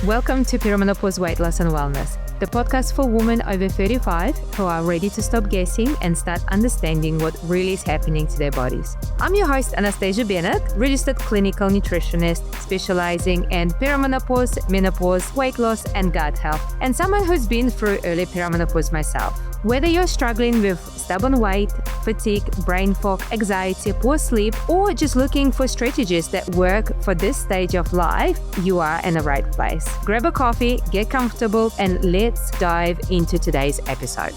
Welcome to Perimenopause Weight Loss and Wellness, the podcast for women over 35 who are ready to stop guessing and start understanding what really is happening to their bodies. I'm your host, Anastasia Bennett, registered clinical nutritionist specializing in perimenopause, menopause, weight loss, and gut health, and someone who's been through early perimenopause myself. Whether you're struggling with stubborn weight, fatigue, brain fog, anxiety, poor sleep, or just looking for strategies that work for this stage of life, you are in the right place. Grab a coffee, get comfortable, and let's dive into today's episode.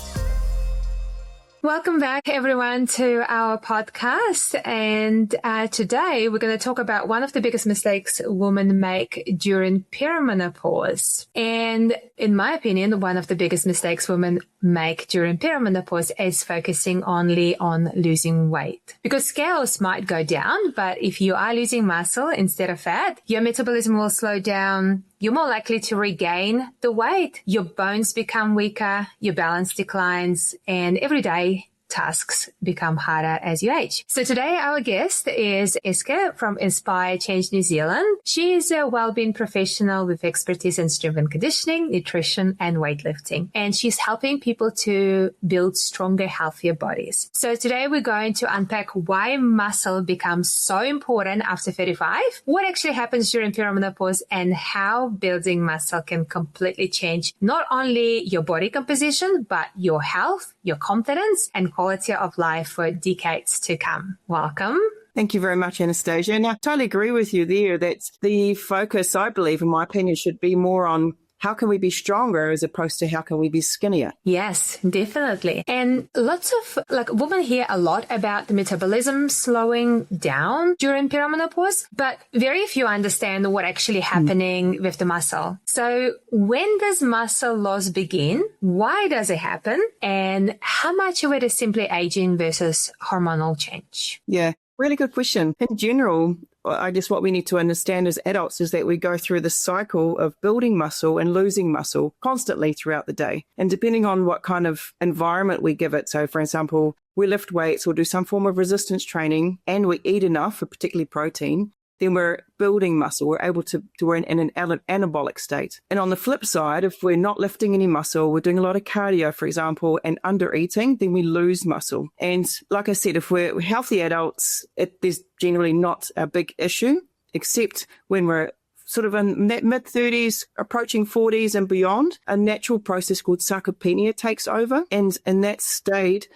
Welcome back, everyone, to our podcast. And today we're going to talk about one of the biggest mistakes women make during perimenopause. And in my opinion, one of the biggest mistakes women make during perimenopause is focusing only on losing weight. Because scales might go down, but if you are losing muscle instead of fat, your metabolism will slow down. You're more likely to regain the weight. Your bones become weaker, your balance declines, and everyday tasks become harder as you age. So today our guest is Eske from Inspire Change New Zealand. She is a wellbeing professional with expertise in strength and conditioning, nutrition, and weightlifting. And she's helping people to build stronger, healthier bodies. So today we're going to unpack why muscle becomes so important after 35, what actually happens during perimenopause, and how building muscle can completely change not only your body composition, but your health, your confidence, and quality of life for decades to come. Welcome. Thank you very much, Anastasia. And I totally agree with you there that the focus, I believe, in my opinion, should be more on how can we be stronger as opposed to how can we be skinnier? Yes, definitely. And lots of women hear a lot about the metabolism slowing down during perimenopause, but very few understand what actually happening with the muscle. So when does muscle loss begin? Why does it happen? And how much of it is simply aging versus hormonal change? Yeah, really good question. In general, I guess what we need to understand as adults is that we go through the cycle of building muscle and losing muscle constantly throughout the day. And depending on what kind of environment we give it, so for example, we lift weights or do some form of resistance training and we eat enough, particularly protein, then we're building muscle. We're able to we're in an anabolic state. And on the flip side, if we're not lifting any muscle, we're doing a lot of cardio, for example, and under eating, then we lose muscle. And like I said, if we're healthy adults, there's generally not a big issue, except when we're sort of in mid-30s, approaching 40s and beyond, a natural process called sarcopenia takes over. And in that stage,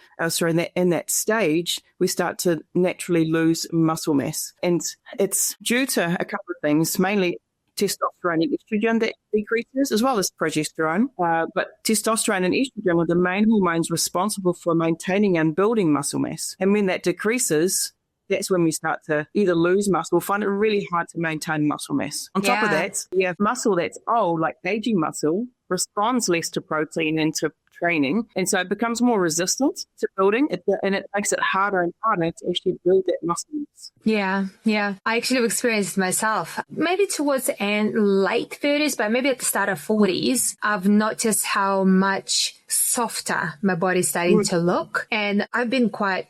we start to naturally lose muscle mass. And it's due to a couple of things, mainly testosterone and estrogen that decreases, as well as progesterone. But testosterone and estrogen are the main hormones responsible for maintaining and building muscle mass. And when that decreases, that's when we start to either lose muscle or find it really hard to maintain muscle mass. On top of that, you have muscle that's old, like aging muscle, responds less to protein and to training. And so it becomes more resistant to building, and it makes it harder and harder to actually build that muscle mass. Yeah. I actually experienced myself, maybe towards the end, late 30s, but maybe at the start of 40s, I've noticed how much softer my body's starting to look. And I've been quite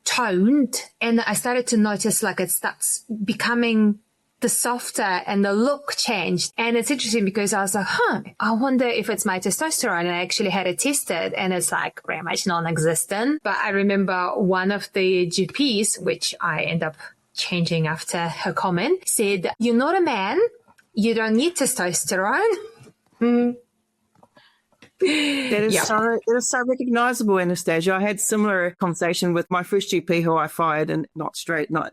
toned, and I started to notice it starts becoming the softer and the look changed. And it's interesting because I was like, I wonder if it's my testosterone. And I actually had it tested and it's pretty much non-existent. But I remember one of the GPs, which I end up changing after her comment, said, "You're not a man. You don't need testosterone." That is so recognizable, Anastasia. I had similar conversation with my first GP who I fired, and not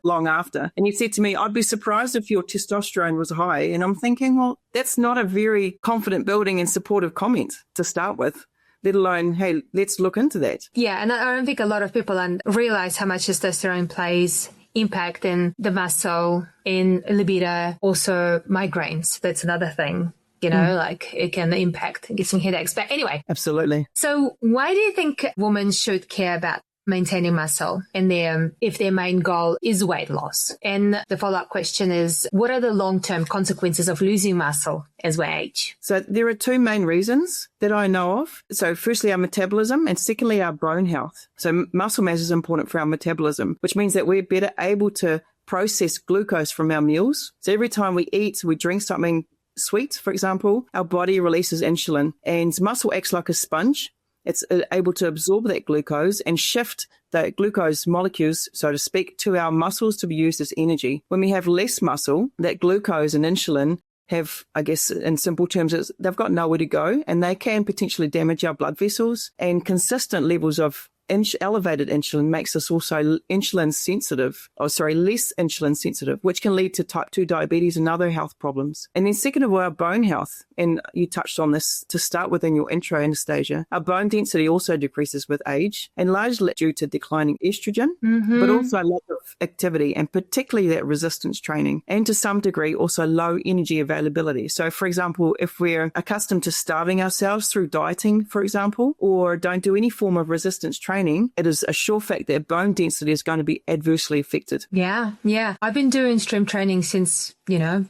long after. And he said to me, "I'd be surprised if your testosterone was high." And I'm thinking, well, that's not a very confident building and supportive comment to start with, let alone, hey, let's look into that. Yeah, and I don't think a lot of people realize how much testosterone plays impact in the muscle, in libido, also migraines. That's another thing. It can impact getting headaches. But anyway. Absolutely. So why do you think women should care about maintaining muscle and if their main goal is weight loss? And the follow-up question is, what are the long-term consequences of losing muscle as we age? So there are two main reasons that I know of. So firstly, our metabolism, and secondly, our bone health. So muscle mass is important for our metabolism, which means that we're better able to process glucose from our meals. So every time we eat, we drink something, sweet, for example, our body releases insulin, and muscle acts like a sponge. It's able to absorb that glucose and shift the glucose molecules, so to speak, to our muscles to be used as energy. When we have less muscle, that glucose and insulin have, I guess, in simple terms, they've got nowhere to go, and they can potentially damage our blood vessels. And consistent levels of elevated insulin makes us also less insulin sensitive, which can lead to type 2 diabetes and other health problems. And then second of all, our bone health. And you touched on this to start with in your intro, Anastasia. Our bone density also decreases with age, and largely due to declining estrogen, but also lack of activity, and particularly that resistance training, and to some degree also low energy availability. So for example, if we're accustomed to starving ourselves through dieting, for example, or don't do any form of resistance training, it is a sure fact that bone density is going to be adversely affected. Yeah. I've been doing strength training since,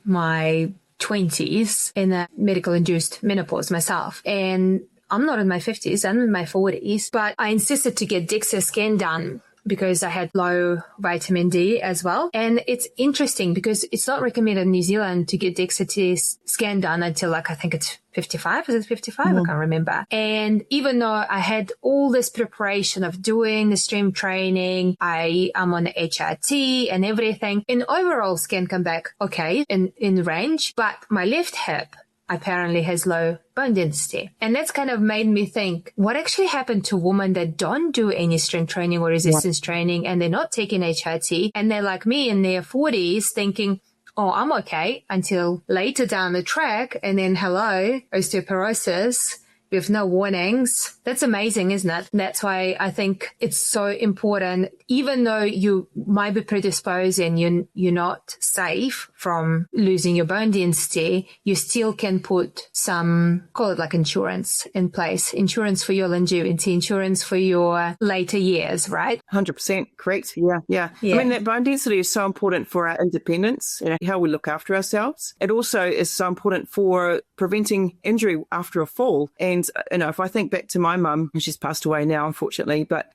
my 20s in a medical-induced menopause myself. And I'm not in my 50s, I'm in my 40s, but I insisted to get DEXA scan done because I had low vitamin D as well. And it's interesting because it's not recommended in New Zealand to get DEXA scan done until I think it's 55. Is it 55? I can't remember. And even though I had all this preparation of doing the strength training, I am on the HRT and everything, and overall scan come back okay in range, but my left hip apparently has low bone density. And that's kind of made me think, what actually happened to women that don't do any strength training or resistance training, and they're not taking HRT, and they're like me in their 40s thinking, oh, I'm okay, until later down the track, and then hello, osteoporosis with no warnings. That's amazing, isn't it? That's why I think it's so important, even though you might be predisposed and you're not safe from losing your bone density, you still can put some, call it like insurance in place, insurance for your longevity, insurance for your later years, right? 100% correct. Yeah. I mean, that bone density is so important for our independence and how we look after ourselves. It also is so important for preventing injury after a fall. And, if I think back to my mum, she's passed away now, unfortunately, but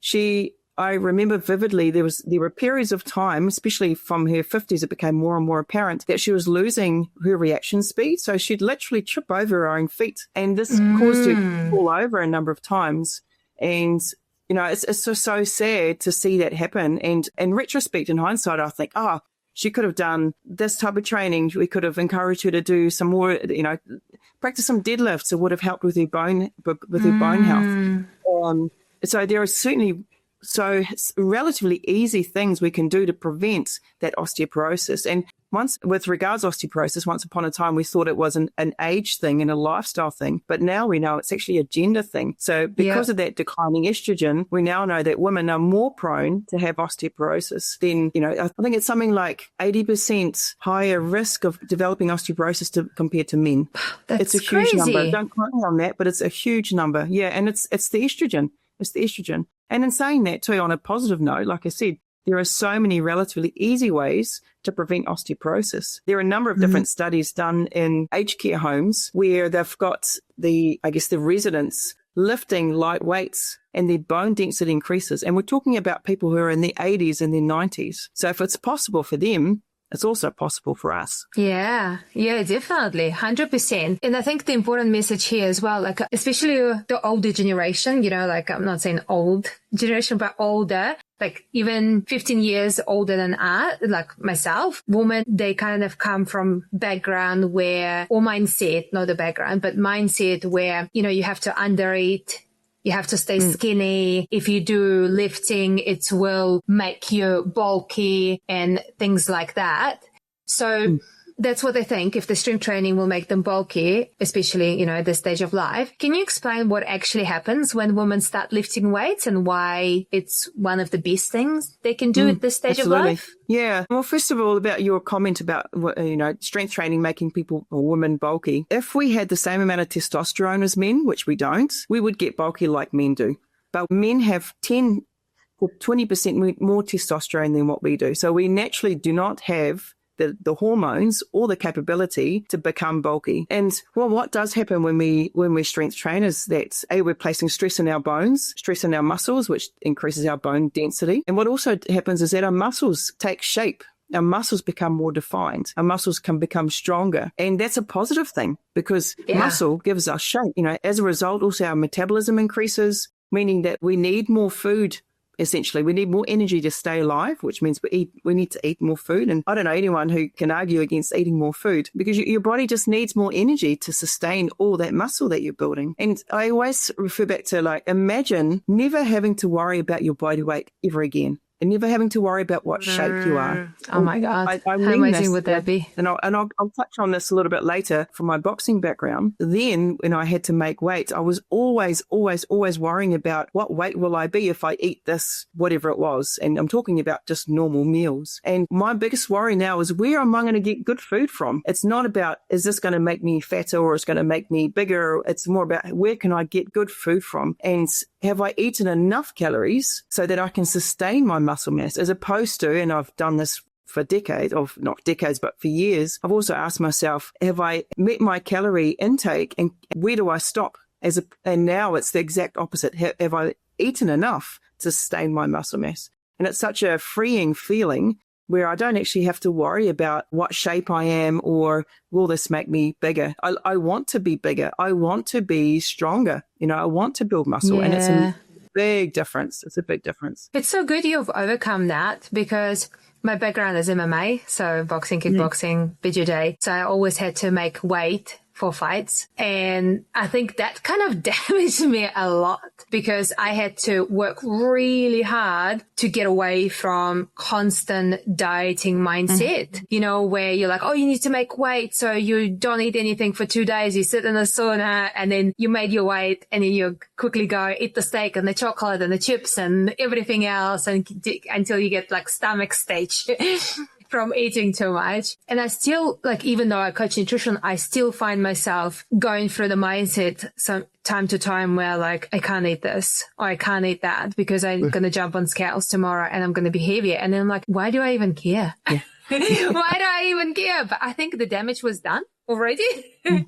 I remember vividly there were periods of time, especially from her 50s, it became more and more apparent that she was losing her reaction speed. So she'd literally trip over her own feet. And this caused her to fall over a number of times. And, it's so sad to see that happen. And in retrospect, in hindsight, I think, she could have done this type of training. We could have encouraged her to do some more, practice some deadlifts. It would have helped with her bone health. So there are certainly relatively easy things we can do to prevent that osteoporosis. And with regards to osteoporosis, once upon a time we thought it was an age thing and a lifestyle thing, but now we know it's actually a gender thing. So because of that declining estrogen, we now know that women are more prone to have osteoporosis. Then, I think it's something like 80% higher risk of developing osteoporosis compared to men. That's it's a huge crazy number. Don't quote me on that, but it's a huge number. Yeah, and it's the estrogen. It's the estrogen. And in saying that too, on a positive note, like I said, there are so many relatively easy ways to prevent osteoporosis. There are a number of different studies done in aged care homes where they've got the residents lifting light weights and their bone density increases. And we're talking about people who are in their 80s and their 90s. So if it's possible for them, it's also possible for us. Yeah, definitely. 100%. And I think the important message here as well, like especially the older generation, I'm not saying old generation, but older, like even 15 years older than us, like myself, women, they kind of come from background where, or mindset, not the background, but mindset where, you have to undereat. You have to stay skinny. If you do lifting, it will make you bulky and things like that. So that's what they think, if the strength training will make them bulky, especially, at this stage of life. Can you explain what actually happens when women start lifting weights and why it's one of the best things they can do at this stage of life? Yeah. Well, first of all, about your comment about, strength training making people or women bulky. If we had the same amount of testosterone as men, which we don't, we would get bulky like men do. But men have 10 or 20% more testosterone than what we do. So we naturally do not have the hormones or the capability to become bulky. And what does happen when we strength train is that we're placing stress in our bones, stress in our muscles, which increases our bone density. And what also happens is that our muscles take shape our muscles become more defined. Our muscles can become stronger. And that's a positive thing because muscle gives us shape. As a result, also our metabolism increases, meaning that we need more food. Essentially, we need more energy to stay alive, which means we need to eat more food. And I don't know anyone who can argue against eating more food because your body just needs more energy to sustain all that muscle that you're building. And I always refer back to imagine never having to worry about your body weight ever again. And never having to worry about what shape you are. Oh my God. How amazing would that be? And I'll touch on this a little bit later from my boxing background. Then when I had to make weight, I was always worrying about what weight will I be if I eat this, whatever it was. And I'm talking about just normal meals. And my biggest worry now is where am I going to get good food from? It's not about, is this going to make me fatter or is it going to make me bigger? It's more about where can I get good food from? And have I eaten enough calories so that I can sustain my muscle mass, as opposed to, and I've done this for decades, or not decades, but for years, I've also asked myself, have I met my calorie intake and where do I stop? And now it's the exact opposite. Have I eaten enough to sustain my muscle mass? And it's such a freeing feeling where I don't actually have to worry about what shape I am or will this make me bigger. I want to be bigger. I want to be stronger. I want to build muscle. And it's a big difference. It's a big difference. It's so good you've overcome that because my background is MMA, so boxing, kickboxing, BJJ. So I always had to make weight for fights. And I think that kind of damaged me a lot because I had to work really hard to get away from constant dieting mindset, where you're like, oh, you need to make weight. So you don't eat anything for 2 days. You sit in a sauna and then you made your weight and then you quickly go eat the steak and the chocolate and the chips and everything else until you get stomach stage. From eating too much. And I still, even though I coach nutrition, I still find myself going through the mindset some time to time where I can't eat this or I can't eat that because I'm going to jump on scales tomorrow and I'm going to be heavier. And then I'm like, why do I even care? Yeah. Why do I even care? But I think the damage was done already. And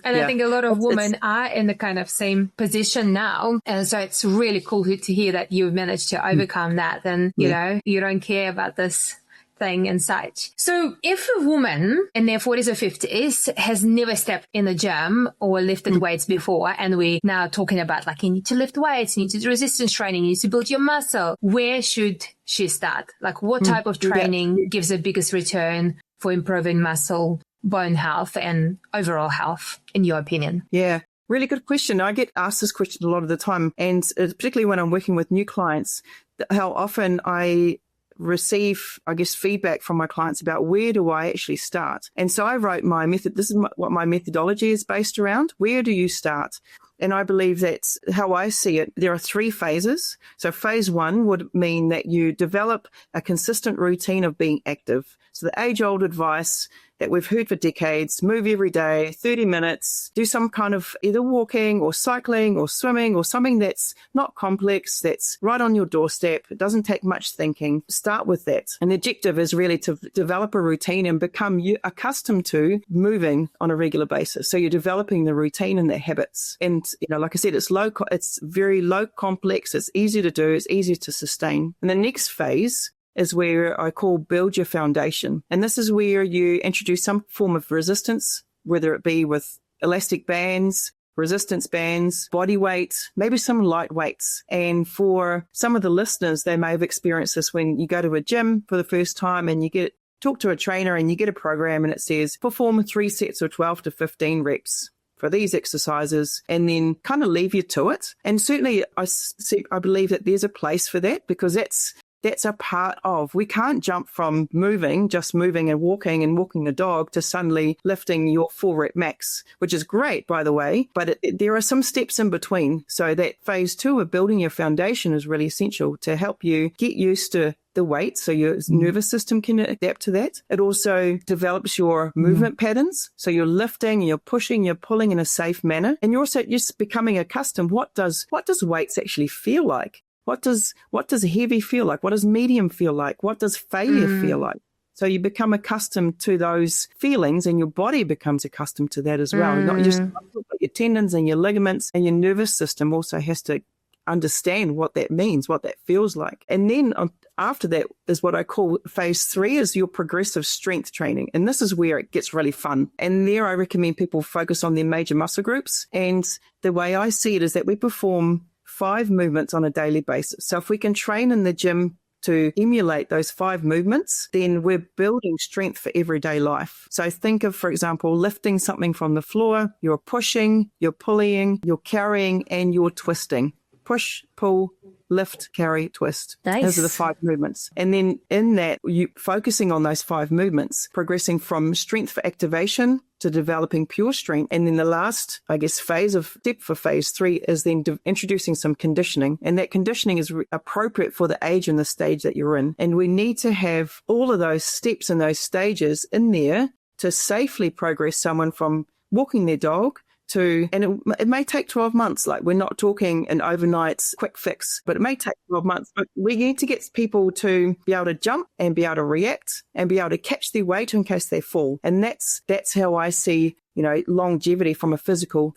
I think a lot of women are in the kind of same position now. And so it's really cool to hear that you've managed to overcome that. And, you don't care about this thing and such. So if a woman in their 40s or 50s has never stepped in the gym or lifted weights before, and we're now talking about you need to lift weights, you need to do resistance training, you need to build your muscle, where should she start? What type of training gives the biggest return for improving muscle, bone health and overall health, in your opinion? Yeah. Really good question. I get asked this question a lot of the time, and particularly when I'm working with new clients, how often I receive, feedback from my clients about where do I actually start. And so I wrote my method. This is what my methodology is based around. Where do you start? And I believe that's how I see it. There are 3 phases. So phase 1 would mean that you develop a consistent routine of being active. So the age-old advice that we've heard for decades, move every day, 30 minutes, do some kind of either walking or cycling or swimming or something that's not complex, that's right on your doorstep. It doesn't take much thinking. Start with that. And the objective is really to develop a routine and become accustomed to moving on a regular basis. So you're developing the routine and the habits. And, like I said, it's very low complex. It's easy to do. It's easy to sustain. And the next phase is where I call build your foundation. And this is where you introduce some form of resistance, whether it be with elastic bands, resistance bands, body weight, maybe some light weights. And for some of the listeners, they may have experienced this when you go to a gym for the first time and you talk to a trainer and you get a program and it says perform 3 sets of 12 to 15 reps for these exercises and then kind of leave you to it. And certainly I believe that there's a place for that because that's a part of, we can't jump from just moving and walking the dog to suddenly lifting your 4 rep max, which is great, by the way, but there are some steps in between. So that phase 2 of building your foundation is really essential to help you get used to the weight so your nervous system can adapt to that. It also develops your movement patterns. So you're lifting, you're pushing, you're pulling in a safe manner. And you're also just becoming accustomed. What does weights actually feel like? What does heavy feel like? What does medium feel like? What does failure feel like? So you become accustomed to those feelings and your body becomes accustomed to that as well. Not just your tendons and your ligaments, and your nervous system also has to understand what that means, what that feels like. And then after that is what I call phase 3 is your progressive strength training. And this is where it gets really fun. And there I recommend people focus on their major muscle groups. And the way I see it is that we perform 5 movements on a daily basis. So if we can train in the gym to emulate those 5 movements, then we're building strength for everyday life. So think of, for example, lifting something from the floor. You're pushing, you're pulling, you're carrying, and you're twisting. Push, pull, lift, carry, twist. Nice. Those are the 5 movements. And then in that, you focusing on those 5 movements, progressing from strength for activation to developing pure strength. And then the last, step for phase 3 is then introducing some conditioning. And that conditioning is appropriate for the age and the stage that you're in. And we need to have all of those steps and those stages in there to safely progress someone from walking their dog and it may take 12 months. Like, we're not talking an overnight quick fix, but it may take 12 months. But we need to get people to be able to jump and be able to react and be able to catch their weight in case they fall. And that's how I see, longevity from a physical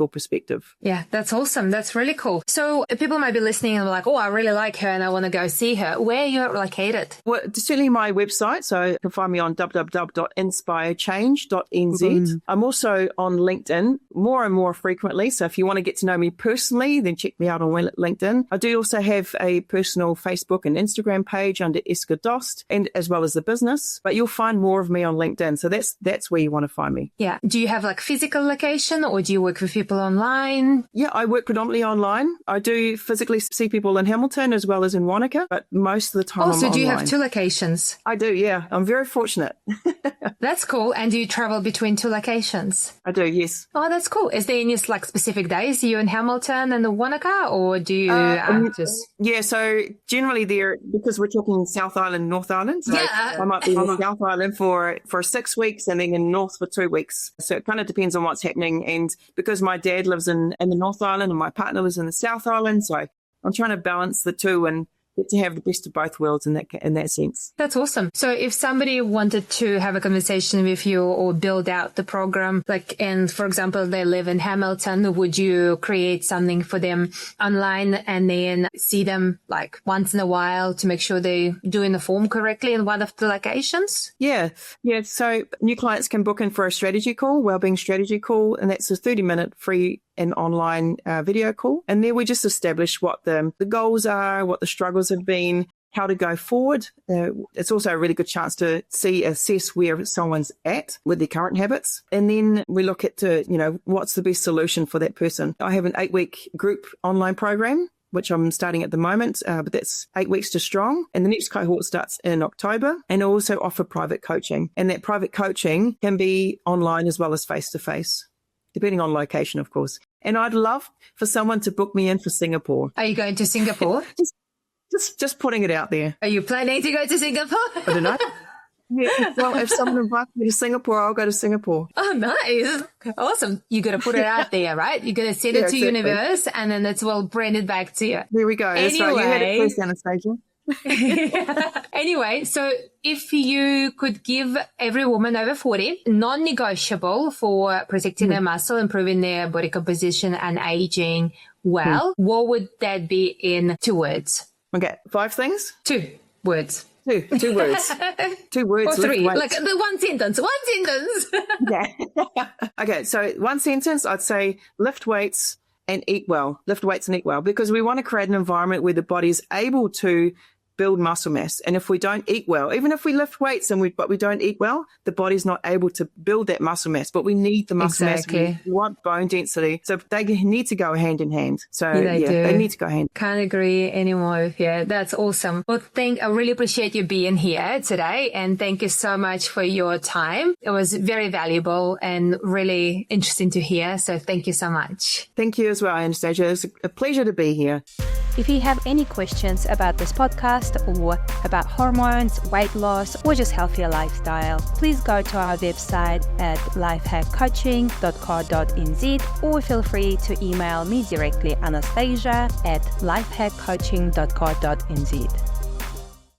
perspective. Yeah, that's awesome. That's really cool. So people might be listening and like, oh, I really like her and I want to go see her. Where are you located? Well, certainly my website. So you can find me on www.inspirechange.nz. I'm also on LinkedIn more and more frequently. So if you want to get to know me personally, then check me out on LinkedIn. I do also have a personal Facebook and Instagram page under Eske Dost, and as well as the business. But you'll find more of me on LinkedIn. So that's where you want to find me. Yeah. Do you have physical location, or do you work with people online? Yeah, I work predominantly online. I do physically see people in Hamilton as well as in Wanaka, but most of the time I'm so online. Do you have 2 locations? I do, yeah. I'm very fortunate. That's cool. And do you travel between 2 locations? I do, yes. Oh, that's cool. Is there any specific days you're in Hamilton and the Wanaka, or do you just... Yeah, so generally because we're talking South Island, North Island, so I might be in the South Island for 6 weeks and then in North for 2 weeks. So it kind of depends on what's happening. And because my dad lives in the North Island and my partner lives in the South Island, so I'm trying to balance the two and get to have the best of both worlds in that sense. That's awesome. So if somebody wanted to have a conversation with you or build out the program, and for example, they live in Hamilton, would you create something for them online and then see them once in a while to make sure they're doing the form correctly in one of the locations? Yeah. So new clients can book in for a strategy call, wellbeing strategy call, and that's a 30-minute free and online video call. And there we just establish what the goals are, what the struggles have been, how to go forward. It's also a really good chance to assess where someone's at with their current habits. And then we look at what's the best solution for that person. I have an 8-week group online program, which I'm starting at the moment, but that's 8 weeks to strong. And the next cohort starts in October. And I also offer private coaching. And that private coaching can be online as well as face-to-face, depending on location, of course. And I'd love for someone to book me in for Singapore. Are you going to Singapore? just putting it out there. Are you planning to go to Singapore? I don't know. Yeah, well, if someone invites me to Singapore, I'll go to Singapore. Oh, nice. Awesome. You got to put it out there, right? You got to send it to universe, and then it's well branded back to you. There we go. Anyway, that's right. You heard it first, Anastasia. Anyway, so if you could give every woman over 40 non-negotiable for protecting their muscle, improving their body composition and aging well, what would that be in 2 words? Okay, 5 things? 2 words. 2 words. 2 words. Or 3, the one sentence. Yeah. Okay, so one sentence, I'd say lift weights and eat well. Lift weights and eat well, because we want to create an environment where the body is able to build muscle mass. And if we don't eat well, even if we lift weights but we don't eat well, the body's not able to build that muscle mass. But we need the muscle mass. We want bone density. So they need to go hand in hand. So they need to go hand. Can't agree anymore. Yeah, that's awesome. Well, I really appreciate you being here today. And thank you so much for your time. It was very valuable and really interesting to hear. So thank you so much. Thank you as well, Anastasia. It's a pleasure to be here. If you have any questions about this podcast or about hormones, weight loss, or just healthier lifestyle, please go to our website at lifehackcoaching.co.nz or feel free to email me directly, Anastasia@lifehackcoaching.co.nz.